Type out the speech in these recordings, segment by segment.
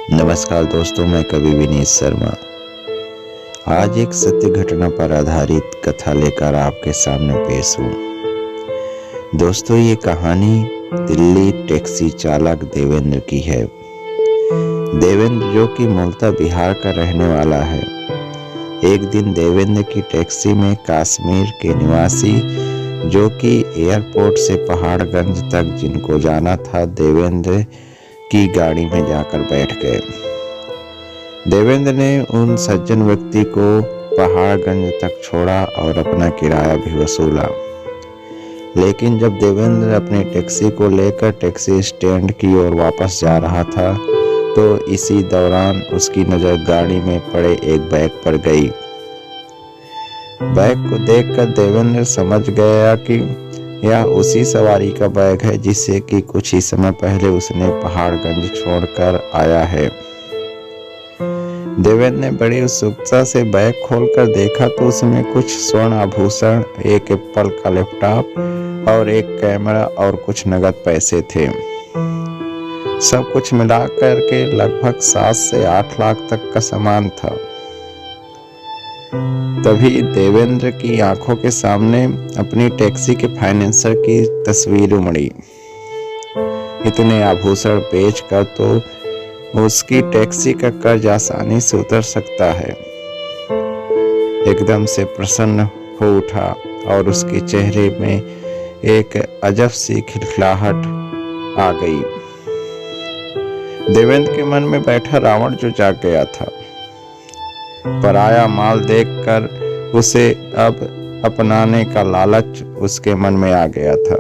नमस्कार दोस्तों, मैं कवि विनीत शर्मा आज एक सत्य घटना पर आधारित कथा लेकर आपके सामने पेश हूँ। दोस्तों, ये कहानी दिल्ली टैक्सी चालक देवेंद्र की है। देवेंद्र, जो कि मूलतः बिहार का रहने वाला है, एक दिन देवेंद्र की टैक्सी में कश्मीर के निवासी, जो कि एयरपोर्ट से पहाड़गंज तक जिनको जाना था, देवेंद्र की गाड़ी में जाकर बैठ गए। देवेंद्र ने उन सज्जन व्यक्ति को पहाड़गंज तक छोड़ा और अपना किराया भी वसूला। लेकिन जब देवेंद्र अपनी टैक्सी को लेकर टैक्सी स्टैंड की ओर वापस जा रहा था, तो इसी दौरान उसकी नज़र गाड़ी में पड़े एक बैग पर गई। बैग को देखकर देवेंद्र समझ गया कि यह उसी सवारी का बैग है जिसे कि कुछ ही समय पहले उसने पहाड़गंज छोड़कर आया है। देवेंद्र ने बड़ी उत्सुकता से बैग खोलकर देखा तो उसमें कुछ स्वर्ण आभूषण, एक एप्पल का लैपटॉप और एक कैमरा और कुछ नगद पैसे थे। सब कुछ मिलाकर के लगभग 7 से 8 लाख तक का सामान था। तभी देवेंद्र की आंखों के सामने अपनी टैक्सी के फाइनेंसर की तस्वीर उमड़ी। इतने आभूषण बेचकर तो उसकी टैक्सी का कर्ज आसानी से उतर सकता है। एकदम से प्रसन्न हो उठा और उसके चेहरे में एक अजब सी खिलखिलाहट आ गई। देवेंद्र के मन में बैठा रावण जो जाग गया था। पराया माल देखकर उसे अब अपनाने का लालच उसके मन में आ गया था।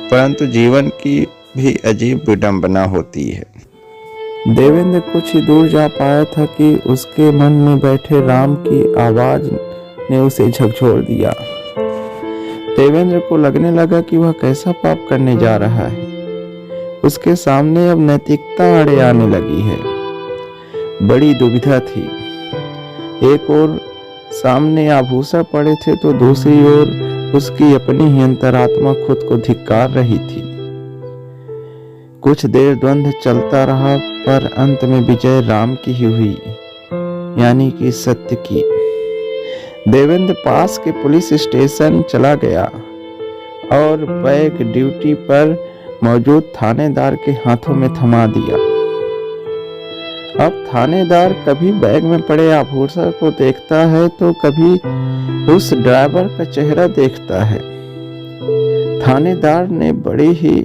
परंतु जीवन की भी अजीब विडंबना होती है। देवेंद्र कुछ ही दूर जा पाया था कि उसके मन में बैठे राम की आवाज ने उसे झकझोर दिया। देवेंद्र को लगने लगा कि वह कैसा पाप करने जा रहा है। उसके सामने अब नैतिकता आड़े आने लगी है। बड़ी दुविधा थी। एक ओर सामने आभूषण पड़े थे तो दूसरी ओर उसकी अपनी ही अंतरात्मा खुद को धिक्कार रही थी। कुछ देर द्वंद्व चलता रहा, पर अंत में विजय राम की ही हुई, यानी कि सत्य की। देवेंद्र पास के पुलिस स्टेशन चला गया और बैग ड्यूटी पर मौजूद थानेदार के हाथों में थमा दिया। अब थानेदार कभी बैग में पड़े आभूषण को देखता है तो कभी उस ड्राइवर का चेहरा देखता है। थानेदार ने बड़े ही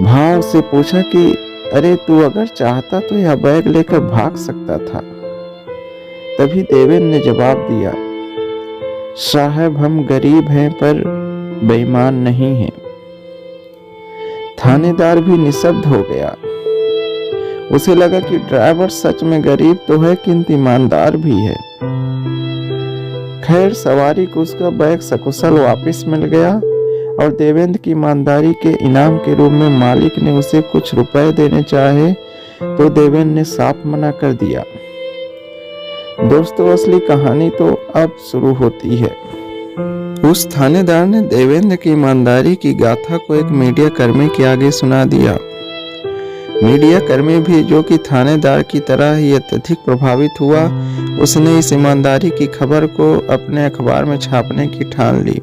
भाव से पूछा कि अरे, तू अगर चाहता तो यह बैग लेकर भाग सकता था। तभी देवेंद्र ने जवाब दिया, साहब, हम गरीब हैं पर बेईमान नहीं हैं। थानेदार भी निशब्द हो गया। उसे लगा कि ड्राइवर सच में गरीब तो है किंतु ईमानदार भी है। खैर, सवारी को उसका बैग सकुशल वापस मिल गया और देवेंद्र की ईमानदारी के इनाम के रूप में मालिक ने उसे कुछ रुपए देने चाहे तो देवेंद्र ने साफ मना कर दिया। दोस्तों, असली कहानी तो अब शुरू होती है। उस थानेदार ने देवेंद्र की ईमानदारी की गाथा को एक मीडिया कर्मी के आगे सुना दिया। मीडिया कर्मी भी, जो कि थानेदार की तरह ही अत्यधिक प्रभावित हुआ, उसने इस ईमानदारी की खबर को अपने अखबार में छापने की ठान ली।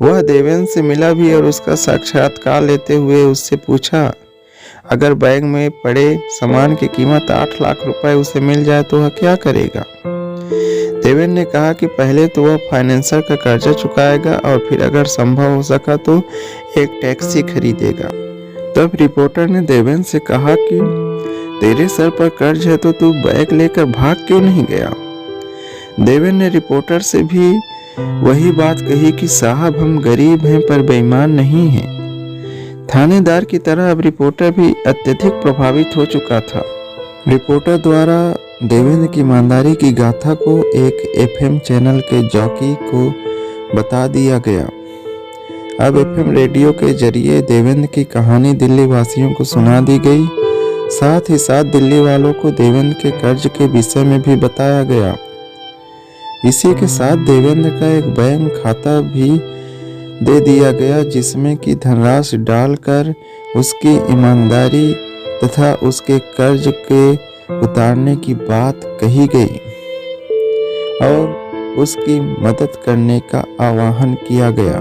वह देवेंद्र से मिला भी और उसका साक्षात्कार लेते हुए उससे पूछा, अगर बैग में पड़े सामान की कीमत 8 लाख रुपए उसे मिल जाए तो वह क्या करेगा? देवेंद्र ने कहा कि पहले तो वह फाइनेंसर का कर्जा चुकाएगा और फिर अगर संभव हो सका तो एक टैक्सी खरीदेगा। तब रिपोर्टर ने देवेंद्र से कहा कि तेरे सर पर कर्ज है तो तू बैग लेकर भाग क्यों नहीं गया? देवेंद्र ने रिपोर्टर से भी वही बात कही कि साहब, हम गरीब हैं पर बेईमान नहीं हैं। थानेदार की तरह अब रिपोर्टर भी अत्यधिक प्रभावित हो चुका था। रिपोर्टर द्वारा देवेंद्र की ईमानदारी की गाथा को एक एफएम चैनल के जॉकी को बता दिया गया। अब एफएम रेडियो के जरिए देवेंद्र की कहानी दिल्ली वासियों को सुना दी गई। साथ ही साथ दिल्ली वालों को देवेंद्र के कर्ज के विषय में भी बताया गया। इसी के साथ देवेंद्र का एक बैंक खाता भी दे दिया गया जिसमें कि धनराशि डालकर उसकी ईमानदारी तथा उसके कर्ज के उतारने की बात कही गई और उसकी मदद करने का आह्वान किया गया।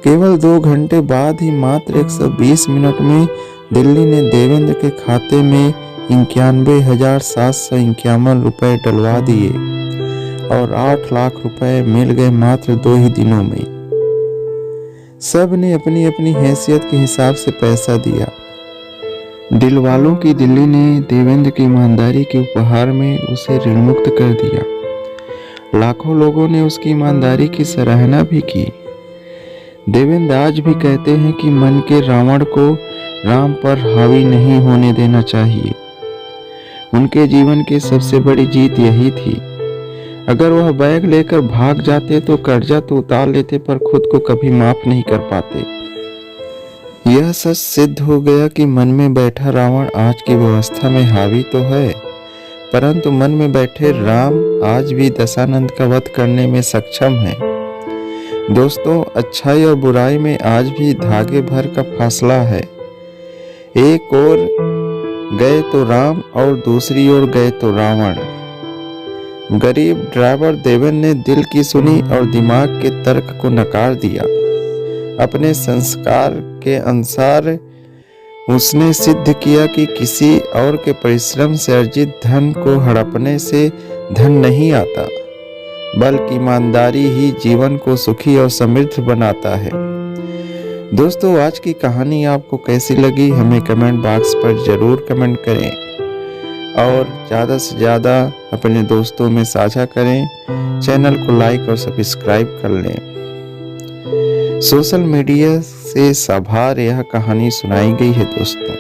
केवल 2 घंटे बाद ही मात्र 120 मिनट में दिल्ली ने देवेंद्र के खाते में 91,751 रुपए डलवा दिए और 8 लाख रुपए मिल गए मात्र 2 ही दिनों में। सब ने अपनी अपनी हैसियत के हिसाब से पैसा दिया। दिलवालों की दिल्ली ने देवेंद्र की ईमानदारी के उपहार में उसे ऋण मुक्त कर दिया। लाखों लोगों ने उसकी ईमानदारी की सराहना भी की। देवेंद्र आज भी कहते हैं कि मन के रावण को राम पर हावी नहीं होने देना चाहिए। उनके जीवन की सबसे बड़ी जीत यही थी। अगर वह बैग लेकर भाग जाते तो कर्जा तो उतार लेते पर खुद को कभी माफ नहीं कर पाते। यह सच सिद्ध हो गया कि मन में बैठा रावण आज की व्यवस्था में हावी तो है, परंतु मन में बैठे राम आज भी दशानंद का वध करने में सक्षम है। दोस्तों, अच्छाई और बुराई में आज भी धागे भर का फासला है। एक ओर गए तो राम और दूसरी ओर गए तो रावण। गरीब ड्राइवर देवेंद्र ने दिल की सुनी और दिमाग के तर्क को नकार दिया। अपने संस्कार के अनुसार उसने सिद्ध किया कि किसी और के परिश्रम से अर्जित धन को हड़पने से धन नहीं आता, बल्कि ईमानदारी ही जीवन को सुखी और समृद्ध बनाता है। दोस्तों, आज की कहानी आपको कैसी लगी हमें कमेंट बॉक्स पर जरूर कमेंट करें और ज़्यादा से ज़्यादा अपने दोस्तों में साझा करें। चैनल को लाइक और सब्सक्राइब कर लें। सोशल मीडिया से सभार यह कहानी सुनाई गई है दोस्तों।